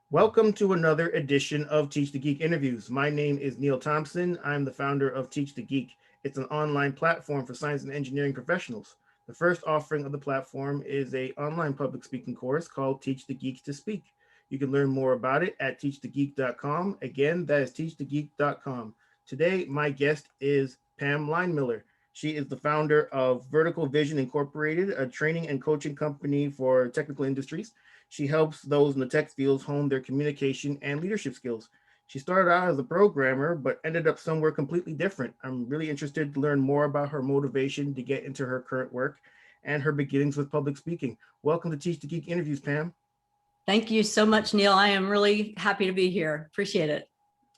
Welcome to another edition of Teach the Geek interviews. My name is Neil Thompson. I'm the founder of Teach the Geek. It's an online platform for science and engineering professionals. The first offering of the platform is a online public speaking course called Teach the Geek to Speak. You can learn more about it at teachthegeek.com. Again, that is teachthegeek.com. Today, my guest is Pam Leinmiller. She is the founder of Vertical Vision Incorporated, a training and coaching company for technical industries. She helps those in the tech fields hone their communication and leadership skills. She started out as a programmer, but ended up somewhere completely different. I'm really interested to learn more about her motivation to get into her current work and her beginnings with public speaking. Welcome to Teach the Geek interviews, Pam. Thank you so much, Neil. I am really happy to be here. Appreciate it.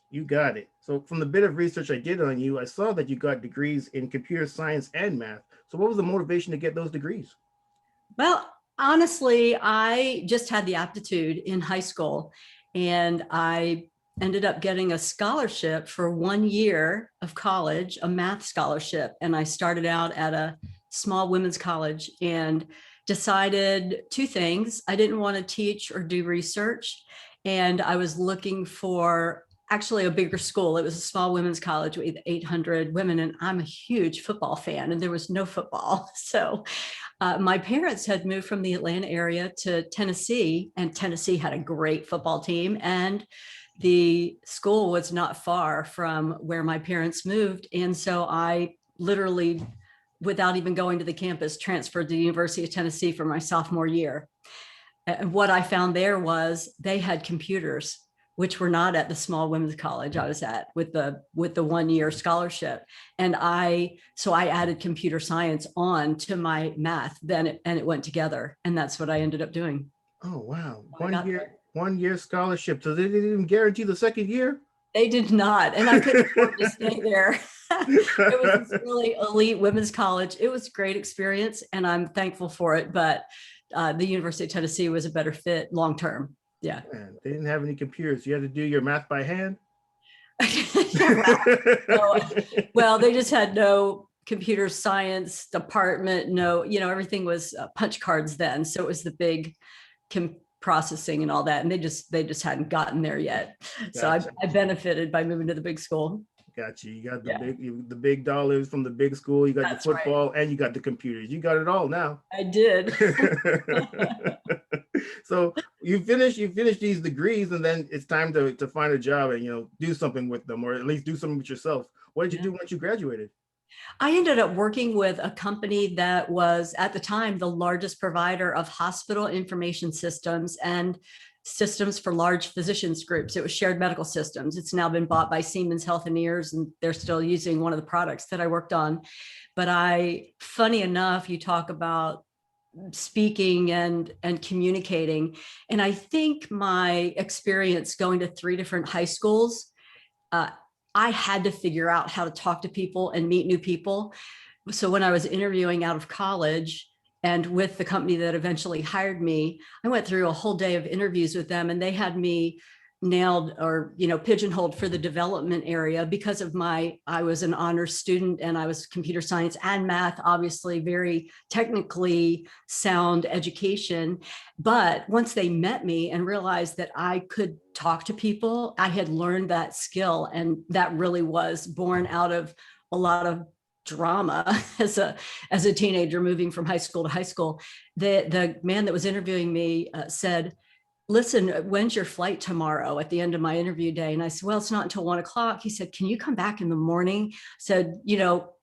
You got it. So from the bit of research I did on you, I saw that you got degrees in computer science and math. So what was the motivation to get those degrees? Well, honestly, I just had the aptitude in high school, and I ended up getting a scholarship for 1 year of college, a math scholarship. And I started out at a small women's college and decided two things. I didn't want to teach or do research, and I was looking for actually a bigger school. It was a small women's college with 800 women, and I'm a huge football fan, and there was no football. So my parents had moved from the Atlanta area to Tennessee, and Tennessee had a great football team. And the school was not far from where my parents moved. And so I literally, without even going to the campus, transferred to the University of Tennessee for my sophomore year. And what I found there was they had computers, which were not at the small women's college I was at with the 1 year scholarship. And I added computer science on to my math and it went together. And that's what I ended up doing. Oh wow. I got there. 1 year scholarship. So they didn't even guarantee the second year? They did not. And I couldn't afford to stay there. It was this really elite women's college. It was a great experience, and I'm thankful for it. But the University of Tennessee was a better fit long term. Yeah. Man, they didn't have any computers. You had to do your math by hand. Well, they just had no computer science department. No, everything was punch cards then. So it was the big processing and all that. And they just hadn't gotten there yet. So Gotcha. I benefited by moving to the big school. Got you. You got the big dollars from the big school. You got That's the football, right. And you got the computers. You got it all now. I did. So you finish these degrees, and then it's time to find a job and do something with them, or at least do something with yourself. What did you do once you graduated? I ended up working with a company that was at the time the largest provider of hospital information systems and systems for large physicians groups. It was Shared Medical Systems. It's now been bought by Siemens Healthineers, and they're still using one of the products that I worked on. But funny enough, you talk about speaking and communicating. And I think my experience going to 3 different high schools, I had to figure out how to talk to people and meet new people. So when I was interviewing out of college and with the company that eventually hired me, I went through a whole day of interviews with them, and they had me nailed or pigeonholed for the development area because of I was an honors student, and I was computer science and math, obviously very technically sound education. But once they met me and realized that I could talk to people, I had learned that skill, and that really was born out of a lot of drama as a teenager moving from high school to high school. The man that was interviewing me said, "Listen, when's your flight tomorrow?" at the end of my interview day. And I said, "Well, it's not until 1:00. He said, "Can you come back in the morning?" I said,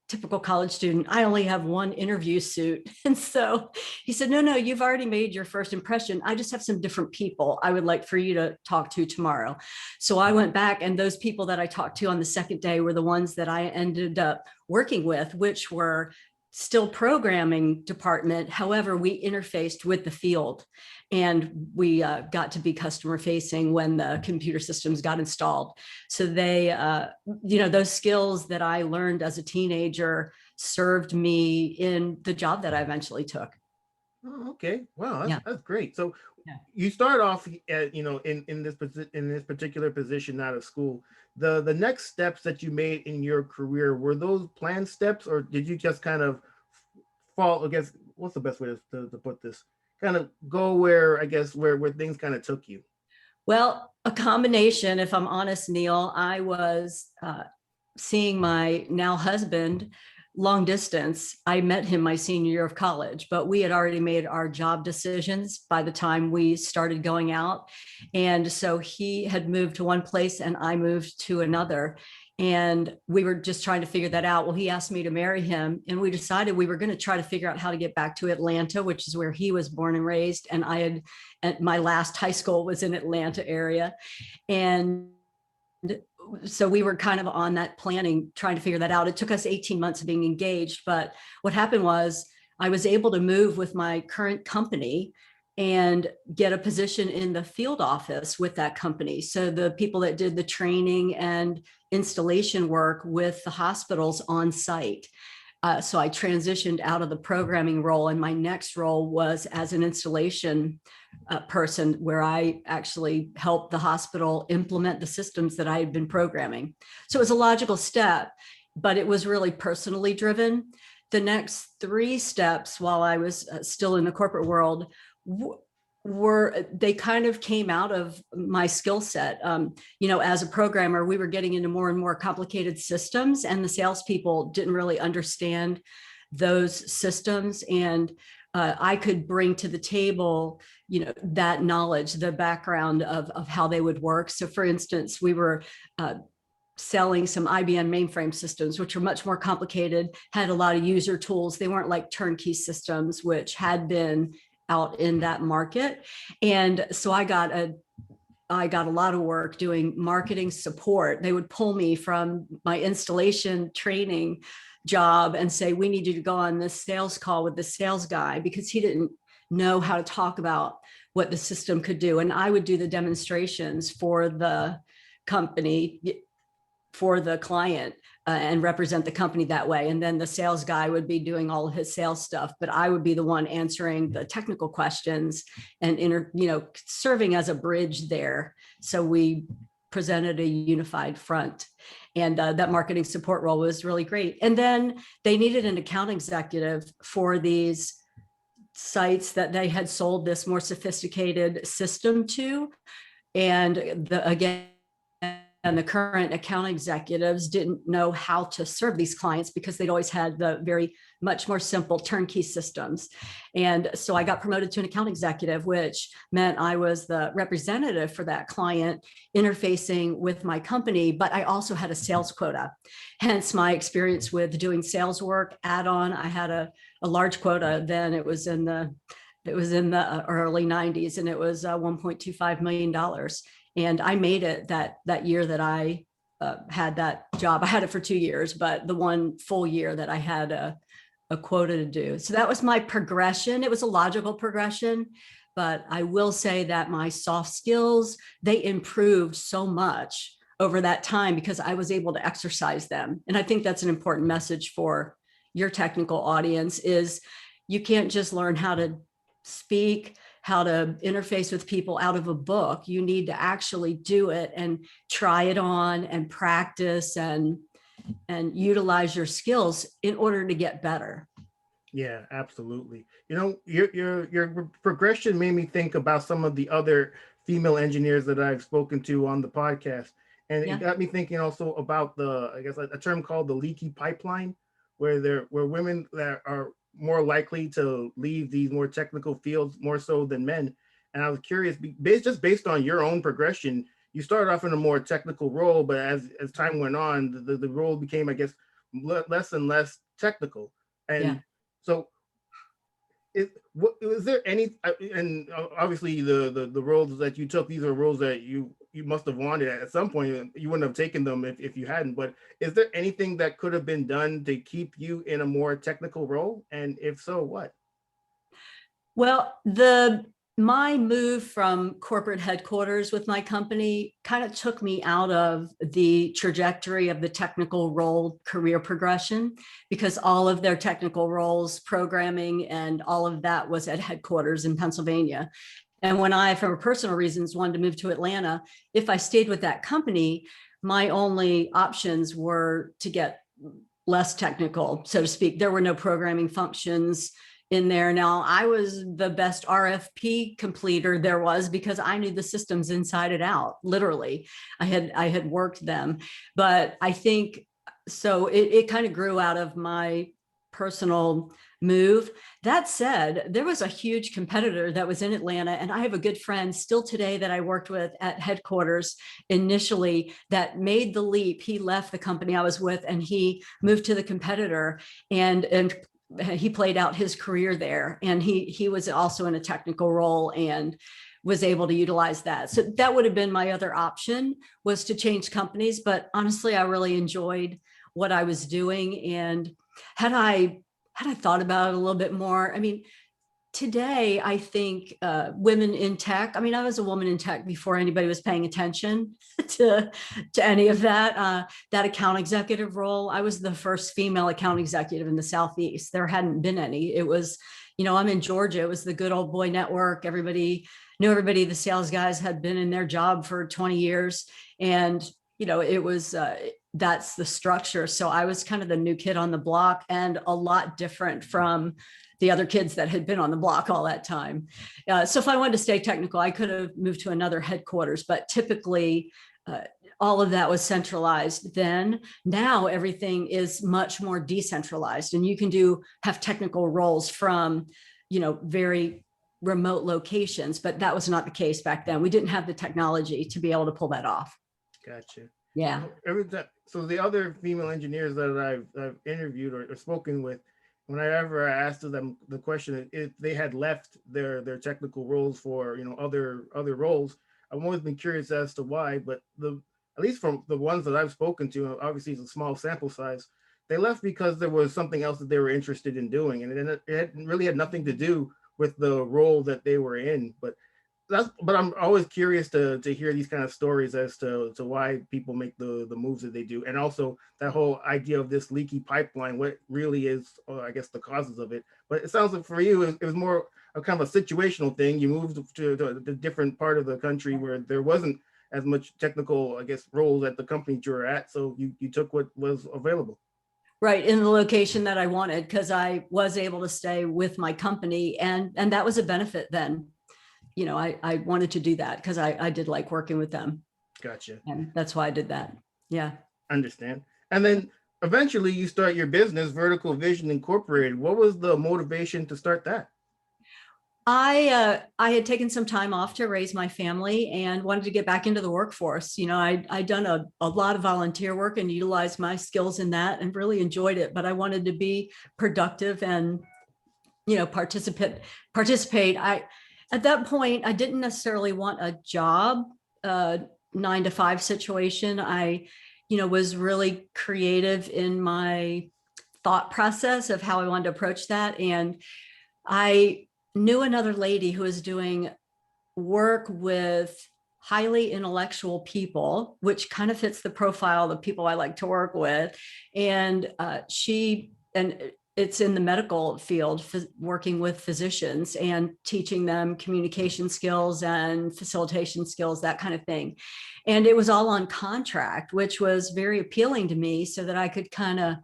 typical college student, I only have one interview suit. And so he said, no, you've already made your first impression. I just have some different people I would like for you to talk to tomorrow. So I went back, and those people that I talked to on the second day were the ones that I ended up working with, which were still programming department. However, we interfaced with the field, and we got to be customer facing when the computer systems got installed. So they, those skills that I learned as a teenager served me in the job that I eventually took. Oh, okay. Wow, that's great. So yeah. You start off at, in this particular position out of school. The next steps that you made in your career, were those planned steps, or did you just kind of fall, I guess, what's the best way to put this? Kind of go where, I guess, where things kind of took you? Well, a combination, if I'm honest, Neil. I was seeing my now husband long distance. I met him my senior year of college, but we had already made our job decisions by the time we started going out. And so he had moved to one place and I moved to another. And we were just trying to figure that out. Well, he asked me to marry him, and we decided we were going to try to figure out how to get back to Atlanta, which is where he was born and raised. And my last high school was in Atlanta area. And so we were kind of on that planning, trying to figure that out. It took us 18 months of being engaged, but what happened was I was able to move with my current company and get a position in the field office with that company. So the people that did the training and installation work with the hospitals on site. So I transitioned out of the programming role, and my next role was as an installation person, where I actually helped the hospital implement the systems that I had been programming. So it was a logical step, but it was really personally driven. The next 3 steps, while I was still in the corporate world, they kind of came out of my skill set. As a programmer, we were getting into more and more complicated systems, and the salespeople didn't really understand those systems. And I could bring to the table, that knowledge, the background of how they would work. So for instance, we were selling some IBM mainframe systems, which are much more complicated, had a lot of user tools. They weren't like turnkey systems, which had been out in that market. And so I got a lot of work doing marketing support. They would pull me from my installation training job and say, we need you to go on this sales call with the sales guy, because he didn't know how to talk about what the system could do. And I would do the demonstrations for the company, for the client, and represent the company that way. And then the sales guy would be doing all of his sales stuff, but I would be the one answering the technical questions and serving as a bridge there. So we presented a unified front, and that marketing support role was really great. And then they needed an account executive for these sites that they had sold this more sophisticated system to. And the current account executives didn't know how to serve these clients, because they'd always had the very much more simple turnkey systems. And so I got promoted to an account executive, which meant I was the representative for that client, interfacing with my company, but I also had a sales quota. Hence my experience with doing sales work add-on. I had a large quota then. It was in the early 90s, and it was $1.25 million. And I made it that year that I had that job. I had it for 2 years, but the one full year that I had a quota to do. So that was my progression. It was a logical progression, but I will say that my soft skills, they improved so much over that time because I was able to exercise them. And I think that's an important message for your technical audience, is you can't just learn how to speak, how to interface with people out of a book. You need to actually do it and try it on and practice and utilize your skills in order to get better. Yeah, absolutely. Your progression made me think about some of the other female engineers that I've spoken to on the podcast. And it got me thinking also about a term called the leaky pipeline, where women that are more likely to leave these more technical fields more so than men. And I was curious, based on your own progression, you started off in a more technical role, but as time went on, the role became, I guess, less and less technical. And so is there any, and obviously the roles that you took, these are roles that you must have wanted at some point. You wouldn't have taken them if you hadn't, but is there anything that could have been done to keep you in a more technical role? And if so, what? Well, my move from corporate headquarters with my company kind of took me out of the trajectory of the technical role career progression, because all of their technical roles, programming and all of that was at headquarters in Pennsylvania. And when I, for personal reasons, wanted to move to Atlanta, if I stayed with that company, my only options were to get less technical, so to speak. There were no programming functions. in there. Now, I was the best RFP completer there was because I knew the systems inside and out. Literally, I had worked them. But I think so it kind of grew out of my personal move. That said, there was a huge competitor that was in Atlanta, and I have a good friend still today that I worked with at headquarters initially that made the leap. He left the company I was with and he moved to the competitor, and he played out his career there, and he was also in a technical role and was able to utilize that. So that would have been my other option, was to change companies. But honestly, I really enjoyed what I was doing. And had I thought about it a little bit more, I mean, today, I think women in tech, I mean, I was a woman in tech before anybody was paying attention to any of that. That account executive role, I was the first female account executive in the Southeast. There hadn't been any. It was, I'm in Georgia. It was the good old boy network. Everybody knew everybody. The sales guys had been in their job for 20 years. And, it was, that's the structure. So I was kind of the new kid on the block, and a lot different from the other kids that had been on the block all that time. So if I wanted to stay technical, I could have moved to another headquarters, but typically all of that was centralized then. Now everything is much more decentralized, and you can have technical roles from, very remote locations, but that was not the case back then. We didn't have the technology to be able to pull that off. Gotcha. Yeah. So the other female engineers that I've interviewed or spoken with, whenever I asked them the question if they had left their technical roles for other roles, I've always been curious as to why. But at least from the ones that I've spoken to, obviously it's a small sample size, they left because there was something else that they were interested in doing, and it really had nothing to do with the role that they were in. But I'm always curious to hear these kind of stories as to why people make the moves that they do, and also that whole idea of this leaky pipeline, what really is, I guess, the causes of it. But it sounds like for you, it was more a kind of a situational thing. You moved to a different part of the country where there wasn't as much technical, I guess, roles at the company you were at, so you took what was available. Right, in the location that I wanted, because I was able to stay with my company, and that was a benefit then. I wanted to do that because I did like working with them. Gotcha. And that's why I did that. Yeah. Understand. And then eventually you start your business, Vertical Vision Incorporated. What was the motivation to start that? I had taken some time off to raise my family and wanted to get back into the workforce. I'd done a lot of volunteer work and utilized my skills in that and really enjoyed it, but I wanted to be productive and, participate. At that point, I didn't necessarily want a job, 9-to-5 situation. I, was really creative in my thought process of how I wanted to approach that. And I knew another lady who was doing work with highly intellectual people, which kind of fits the profile of the people I like to work with. And it's in the medical field, working with physicians and teaching them communication skills and facilitation skills, that kind of thing. And it was all on contract, which was very appealing to me, so that I could kind of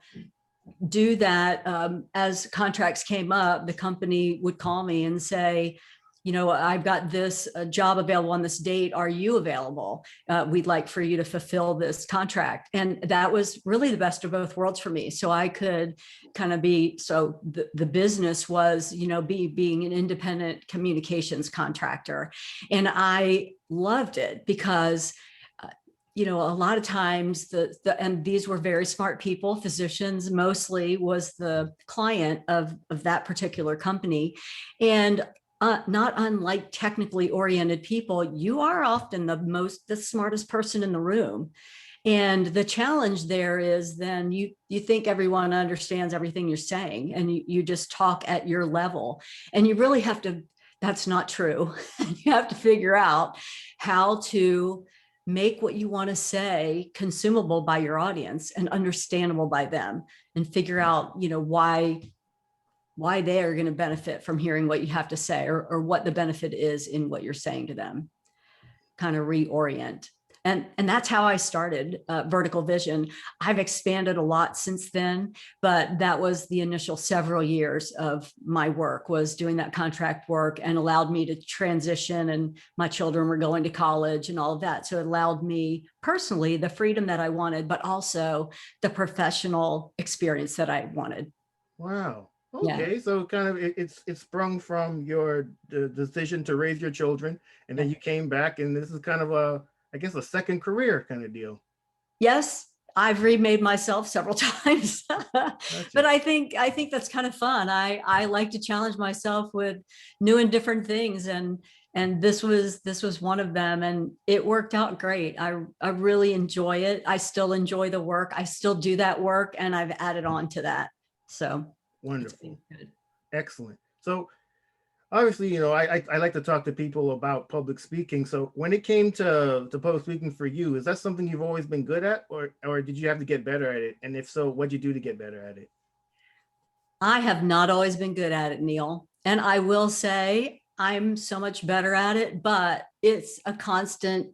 do that. As contracts came up, the company would call me and say, I've got this job available on this date. Are you available? We'd like for you to fulfill this contract. And that was really the best of both worlds for me. So I could kind of the business was, being an independent communications contractor. And I loved it because a lot of times and these were very smart people, physicians mostly was the client of that particular company. And not unlike technically oriented people, you are often the smartest person in the room. And the challenge there is then you think everyone understands everything you're saying, and you just talk at your level, and you really have to, that's not true. You have to figure out how to make what you want to say consumable by your audience and understandable by them, and figure out, why they are going to benefit from hearing what you have to say, or what the benefit is in what you're saying to them. Kind of reorient. And that's how I started Vertical Vision. I've expanded a lot since then, but that was the initial several years of my work, was doing that contract work, and allowed me to transition, and my children were going to college and all of that. So it allowed me personally the freedom that I wanted, but also the professional experience that I wanted. Wow. Yeah. Okay, so kind of it's sprung from your the decision to raise your children, and then you came back, and this is kind of a, I guess, a second career kind of deal. Yes, I've remade myself several times, but Gotcha. I think that's kind of fun. I like to challenge myself with new and different things, and this was one of them, and it worked out great. I really enjoy it. I still enjoy the work. I still do that work, and I've added on to that. So it's been Wonderful. good. Excellent. So obviously, I like to talk to people about public speaking. So when it came to public speaking for you, is that something you've always been good at, or did you have to get better at it? And if so, what'd you do to get better at it? I have not always been good at it, Neil. And I will say I'm so much better at it, but it's a constant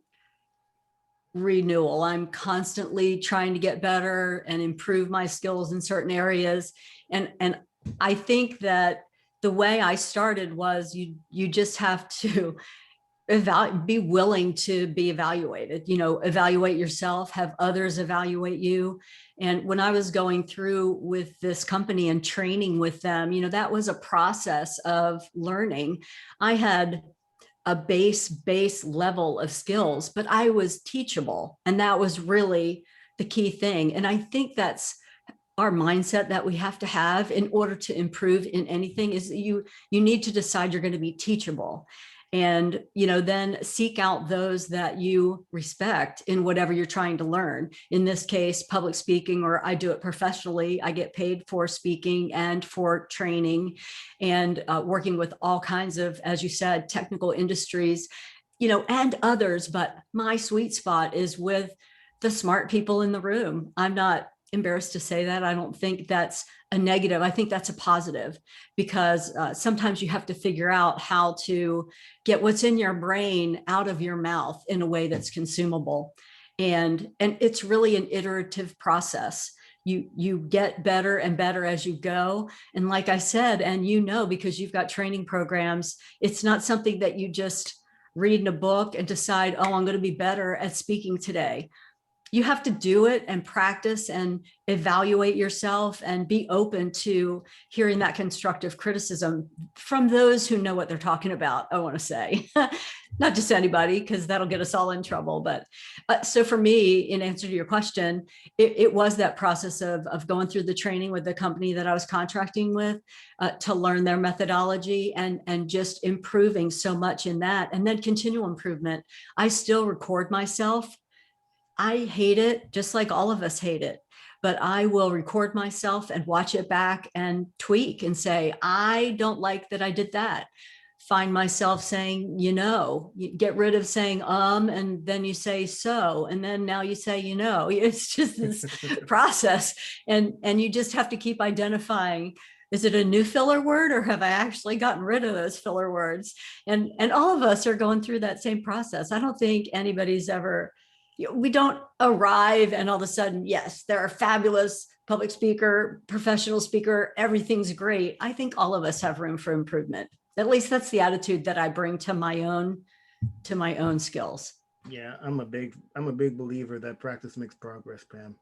renewal. I'm constantly trying to get better and improve my skills in certain areas. And I think that the way I started was you just have to be willing to be evaluated, evaluate yourself, have others evaluate you. And when I was going through with this company and training with them, that was a process of learning. I had a base level of skills, but I was teachable. And that was really the key thing. And I think that's our mindset that we have to have in order to improve in anything, is that you need to decide you're going to be teachable, and then seek out those that you respect in whatever you're trying to learn. In this case, public speaking, or I do it professionally. I get paid for speaking and for training, and working with all kinds of, as you said, technical industries, and others. But my sweet spot is with the smart people in the room. I'm not embarrassed to say that. I don't think that's a negative. I think that's a positive, because sometimes you have to figure out how to get what's in your brain out of your mouth in a way that's consumable. And it's really an iterative process. You get better and better as you go. And like I said, and because you've got training programs, it's not something that you just read in a book and decide, oh, I'm going to be better at speaking today. You have to do it and practice and evaluate yourself, and be open to hearing that constructive criticism from those who know what they're talking about. I want to say, not just anybody, because that'll get us all in trouble. But so for me, in answer to your question, it was that process of going through the training with the company that I was contracting with, to learn their methodology, and just improving so much in that, and then continual improvement. I still record myself. I hate it, just like all of us hate it, but I will record myself and watch it back and tweak and say, I don't like that I did that. Find myself saying, you get rid of saying, and then you say, so, and then now you say, it's just this process. And you just have to keep identifying, is it a new filler word, or have I actually gotten rid of those filler words? And all of us are going through that same process. I don't think anybody's ever, we don't arrive and all of a sudden, yes, they're a fabulous public speaker, professional speaker, everything's great. I think all of us have room for improvement. At least that's the attitude that I bring to my own skills. Yeah, I'm a big believer that practice makes progress, Pam.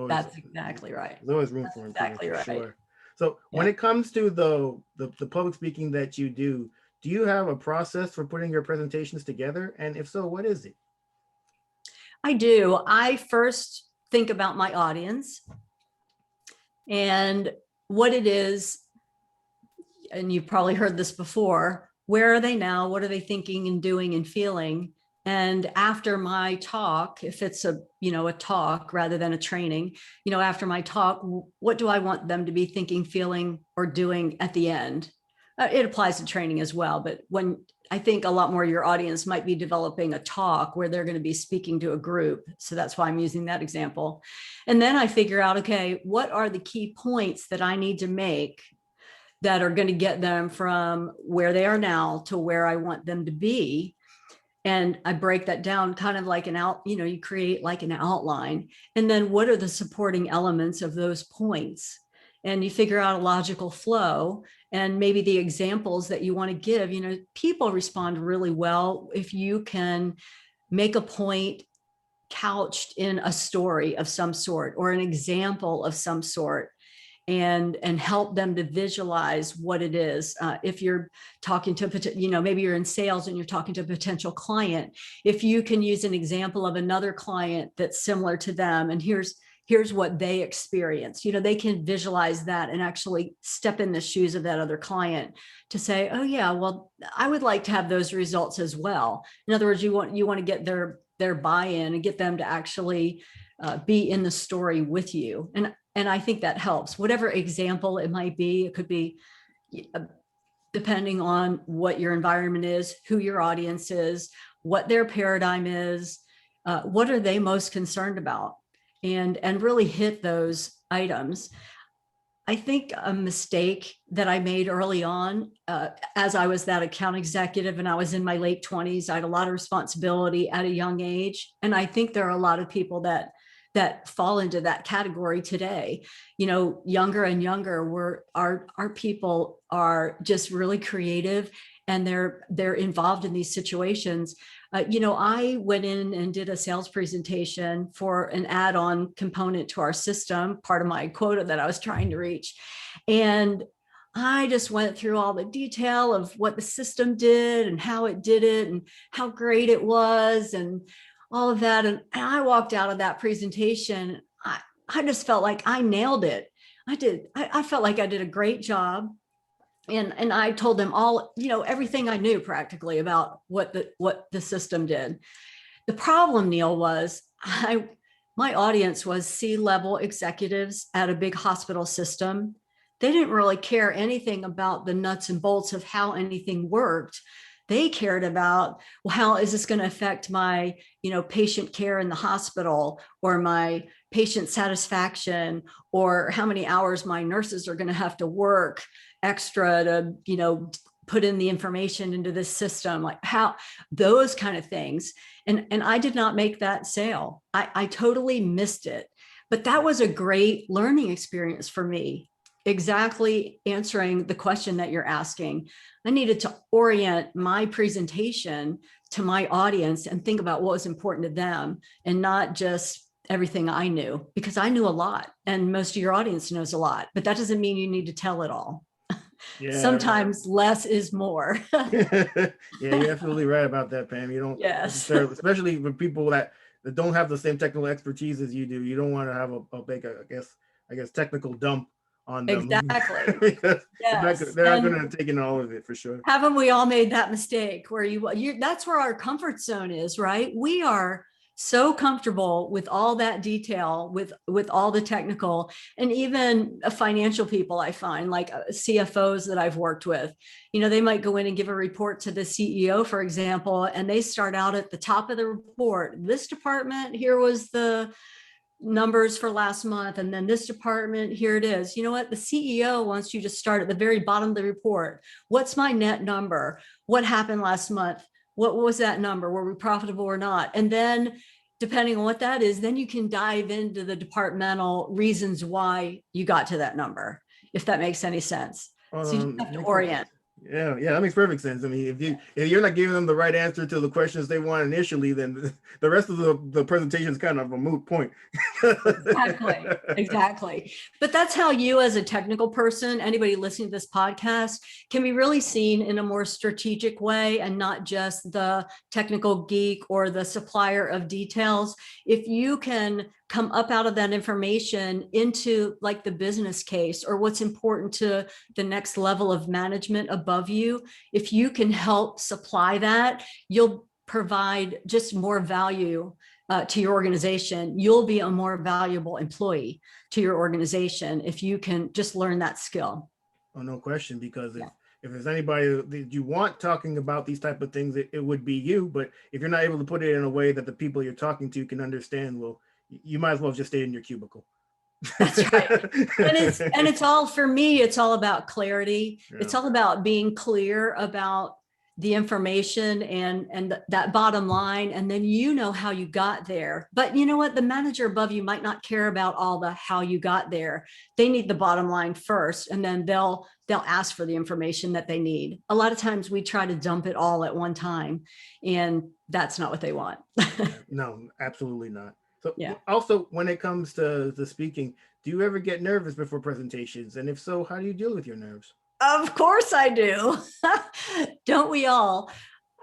That's exactly right. There's always room That's for improvement, exactly for right. sure. So when Yeah. it comes to the public speaking that you do you have a process for putting your presentations together? And if so, what is it? I do. I first think about my audience and what it is. And you've probably heard this before. Where are they now? What are they thinking and doing and feeling? And after my talk, if it's a talk rather than a training, after my talk, what do I want them to be thinking, feeling, or doing at the end? It applies to training as well. But when I think a lot more your audience might be developing a talk where they're going to be speaking to a group. So that's why I'm using that example. And then I figure out, okay, what are the key points that I need to make that are going to get them from where they are now to where I want them to be? And I break that down kind of like you create like an outline. And then what are the supporting elements of those points? And you figure out a logical flow and maybe the examples that you want to give. People respond really well if you can make a point couched in a story of some sort or an example of some sort, and help them to visualize what it is. If you're talking to, maybe you're in sales and you're talking to a potential client, if you can use an example of another client that's similar to them, and here's what they experienced, they can visualize that and actually step in the shoes of that other client to say, oh yeah, well, I would like to have those results as well. In other words, you want to get their buy-in and get them to actually be in the story with you. And I think that helps. Whatever example it might be, it could be depending on what your environment is, who your audience is, what their paradigm is, what are they most concerned about, and really hit those items. I think a mistake that I made early on, as I was that account executive and I was in my late 20s, I had a lot of responsibility at a young age. And I think there are a lot of people that fall into that category today. Younger and younger, our people are just really creative, and they're involved in these situations. I went in and did a sales presentation for an add-on component to our system, part of my quota that I was trying to reach. And I just went through all the detail of what the system did and how it did it and how great it was and all of that. And I walked out of that presentation. I just felt like I nailed it. I felt like I did a great job. And I told them all, everything I knew practically about what the system did. The problem, Neil, was my audience was C-level executives at a big hospital system. They didn't really care anything about the nuts and bolts of how anything worked. They cared about, well, how is this going to affect my, patient care in the hospital, or my patient satisfaction, or how many hours my nurses are going to have to work extra to, put in the information into this system, like how those kind of things. And I did not make that sale. I totally missed it. But that was a great learning experience for me. Exactly answering the question that you're asking. I needed to orient my presentation to my audience and think about what was important to them, and not just everything I knew, because I knew a lot and most of your audience knows a lot, but that doesn't mean you need to tell it all. Yeah, sometimes less is more. Yeah, you're absolutely right about that, Pam. You don't, yes, especially for people that don't have the same technical expertise as you do. You don't want to have a big, I guess, technical dump on them. Exactly. Because yes. they're not going to take in all of it, for sure. Haven't we all made that mistake where that's where our comfort zone is, right? We are so comfortable with all that detail, with all the technical, and even financial people, I find, like CFOs that I've worked with, they might go in and give a report to the CEO, for example, and they start out at the top of the report. This department, here was the numbers for last month, and then this department, here it is. You know what? The CEO wants you to start at the very bottom of the report. What's my net number? What happened last month? What was that number? Were we profitable or not? And then depending on what that is, then you can dive into the departmental reasons why you got to that number, if that makes any sense. So you just have to orient. Yeah, that makes perfect sense. I mean, if you're not giving them the right answer to the questions they want initially, then the rest of the presentation is kind of a moot point. Exactly. But that's how you, as a technical person, anybody listening to this podcast, can be really seen in a more strategic way, and not just the technical geek or the supplier of details. If you can come up out of that information into like the business case, or what's important to the next level of management above you, if you can help supply that, you'll provide just more value to your organization. You'll be a more valuable employee to your organization if you can just learn that skill. Oh, no question, because if there's anybody that you want talking about these type of things, it would be you. But if you're not able to put it in a way that the people you're talking to can understand, well, you might as well just stay in your cubicle. That's right. And it's all, for me, it's all about clarity. Yeah. It's all about being clear about the information and that bottom line, and then you know how you got there. But you know what? The manager above you might not care about all the how you got there. They need the bottom line first, and then they'll ask for the information that they need. A lot of times we try to dump it all at one time, and that's not what they want. No, absolutely not. So Yeah. also, when it comes to the speaking, do you ever get nervous before presentations? And if so, how do you deal with your nerves? Of course I do. Don't we all?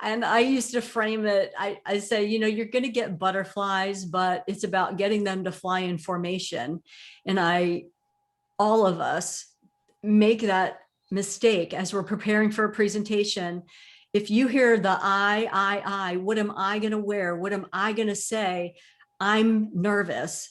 And I used to frame it, I say, you're going to get butterflies, but it's about getting them to fly in formation. And all of us make that mistake as we're preparing for a presentation. If you hear the I, what am I going to wear? What am I going to say? I'm nervous.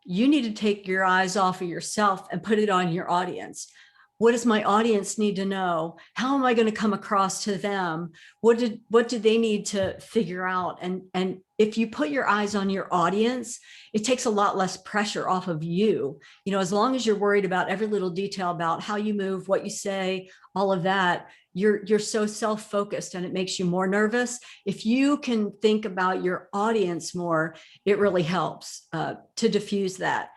You need to take your eyes off of yourself and put it on your audience. What does my audience need to know? How am I going to come across to them? What do they need to figure out? And if you put your eyes on your audience, it takes a lot less pressure off of you. As long as you're worried about every little detail about how you move, what you say, all of that, you're so self-focused and it makes you more nervous. If you can think about your audience more, it really helps to diffuse that.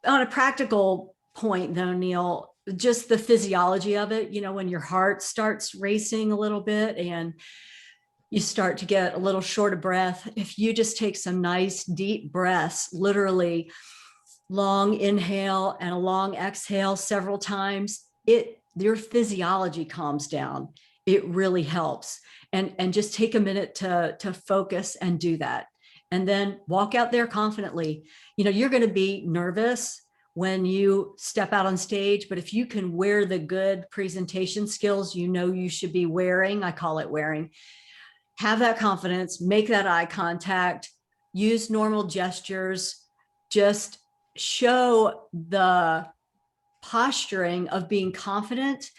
On a practical point though, Neil, just the physiology of it, when your heart starts racing a little bit and you start to get a little short of breath, if you just take some nice deep breaths, literally long inhale and a long exhale several times, your physiology calms down. It really helps. And just take a minute to focus and do that. And then walk out there confidently. You're going to be nervous when you step out on stage, but if you can wear the good presentation skills you should be wearing, I call it wearing, have that confidence, make that eye contact, use normal gestures, just show the posturing of being confident.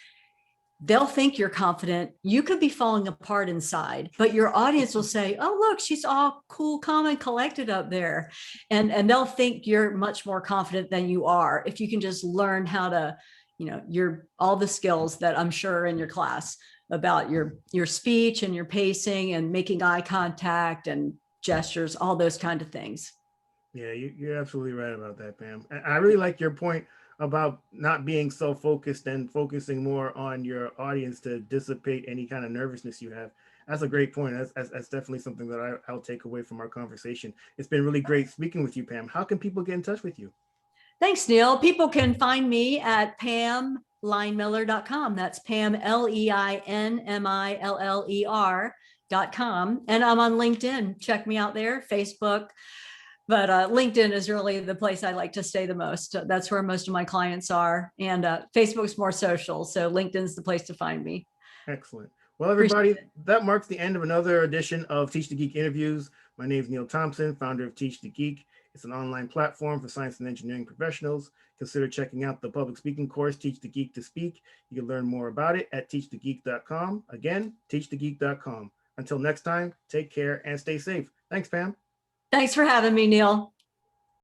They'll think you're confident. You could be falling apart inside, but your audience will say, oh, look, she's all cool, calm, and collected up there. And they'll think you're much more confident than you are if you can just learn how to, all the skills that I'm sure are in your class about your speech and your pacing and making eye contact and gestures, all those kind of things. Yeah, you're absolutely right about that, Pam. I really like your point about not being so focused and focusing more on your audience to dissipate any kind of nervousness you have. That's a great point. That's definitely something that I'll take away from our conversation. It's been really great speaking with you, Pam. How can people get in touch with you? Thanks, Neil. People can find me at PamLeinmiller.com. That's Pam, LeinMiller.com. And I'm on LinkedIn. Check me out there, Facebook. But LinkedIn is really the place I like to stay the most. That's where most of my clients are. And Facebook's more social. So LinkedIn's the place to find me. Excellent. Well, everybody, that marks the end of another edition of Teach the Geek interviews. My name is Neil Thompson, founder of Teach the Geek. It's an online platform for science and engineering professionals. Consider checking out the public speaking course, Teach the Geek to Speak. You can learn more about it at teachthegeek.com. Again, teachthegeek.com. Until next time, take care and stay safe. Thanks, Pam. Thanks for having me, Neil.